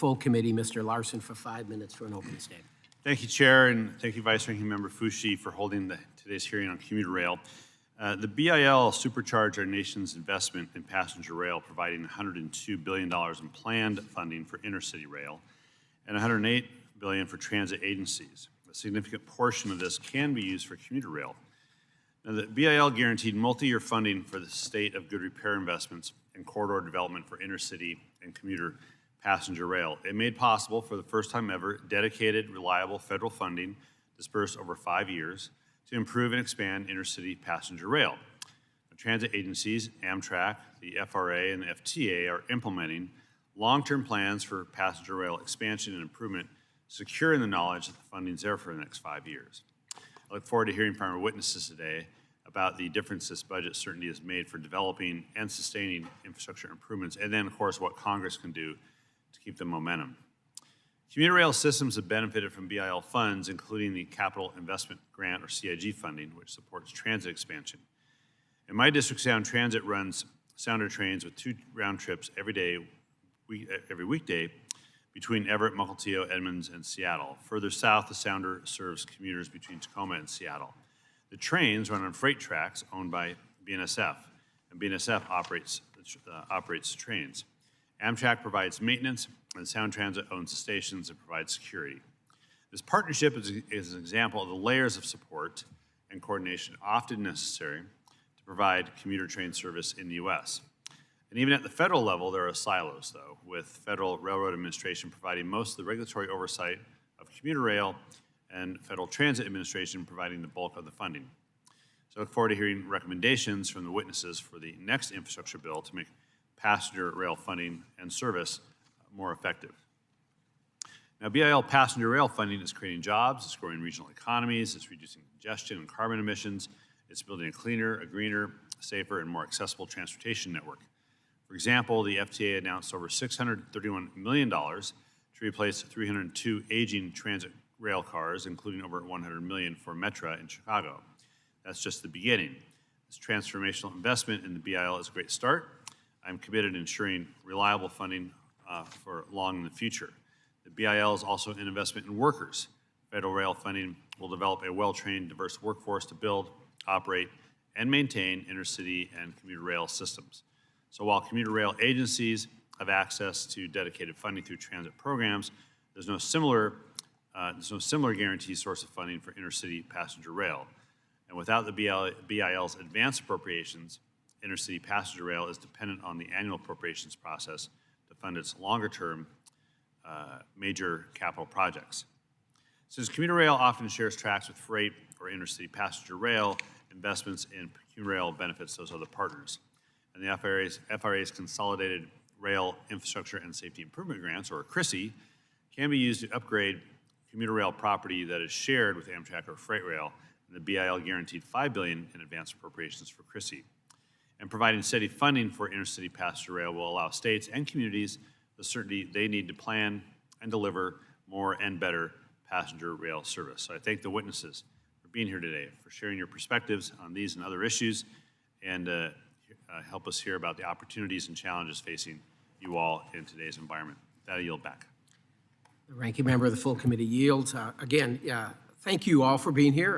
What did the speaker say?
Full committee, Mr. Larsen, for 5 minutes for an opening statement. Thank you, Chair, and thank you, Vice Ranking Member Fushi, for holding today's hearing on commuter rail. The BIL supercharged our nation's investment in passenger rail, providing $102 billion in planned funding for intercity rail and $108 billion for transit agencies. A significant portion of this can be used for commuter rail. Now, the BIL guaranteed multi-year funding for the state of good repair investments and corridor development for intercity and commuter passenger rail. It made possible, for the first time ever, dedicated, reliable federal funding dispersed over 5 years to improve and expand intercity passenger rail. The transit agencies, Amtrak, the FRA, and the FTA are implementing long-term plans for passenger rail expansion and improvement, secure in the knowledge that the funding is there for the next 5 years. I look forward to hearing from our witnesses today about the difference this budget certainty has made for developing and sustaining infrastructure improvements, and then, of course, what Congress can do to keep the momentum. Commuter rail systems have benefited from BIL funds, including the Capital Investment Grant, or CIG funding, which supports transit expansion. In my district, Sound Transit runs Sounder trains with 2 round trips every weekday between Everett, Mukilteo, Edmonds, and Seattle. Further south, the Sounder serves commuters between Tacoma and Seattle. The trains run on freight tracks owned by BNSF, and BNSF operates the trains. Amtrak provides maintenance, and Sound Transit owns the stations and provides security. This partnership is an example of the layers of support and coordination often necessary to provide commuter train service in the U.S. And even at the federal level, there are silos, though, with Federal Railroad Administration providing most of the regulatory oversight of commuter rail and Federal Transit Administration providing the bulk of the funding. So I look forward to hearing recommendations from the witnesses for the next infrastructure bill to make passenger rail funding and service more effective. Now, BIL passenger rail funding is creating jobs, it's growing regional economies, it's reducing congestion and carbon emissions, it's building a cleaner, a greener, safer, and more accessible transportation network. For example, the FTA announced over $631 million to replace 302 aging transit rail cars, including over $100 million for Metra in Chicago. That's just the beginning. This transformational investment in the BIL is a great start. I'm committed to ensuring reliable funding for long in the future. The BIL is also an investment in workers. Federal rail funding will develop a well-trained, diverse workforce to build, operate, and maintain intercity and commuter rail systems. So while commuter rail agencies have access to dedicated funding through transit programs, there's no similar guaranteed source of funding for intercity passenger rail. And without the BIL's advanced appropriations, intercity passenger rail is dependent on the annual appropriations process to fund its longer-term major capital projects. Since commuter rail often shares tracks with freight or intercity passenger rail, investments in commuter rail benefits those other partners. And the FRA's Consolidated Rail Infrastructure and Safety Improvement Grants, or CRISI, can be used to upgrade commuter rail property that is shared with Amtrak or freight rail, and the BIL guaranteed $5 billion in advanced appropriations for CRISI. And providing steady funding for intercity passenger rail will allow states and communities the certainty they need to plan and deliver more and better passenger rail service. So I thank the witnesses for being here today, for sharing your perspectives on these and other issues, and help us hear about the opportunities and challenges facing you all in today's environment. With that, I yield back. The ranking member of the full committee yields. Again, thank you all for being here.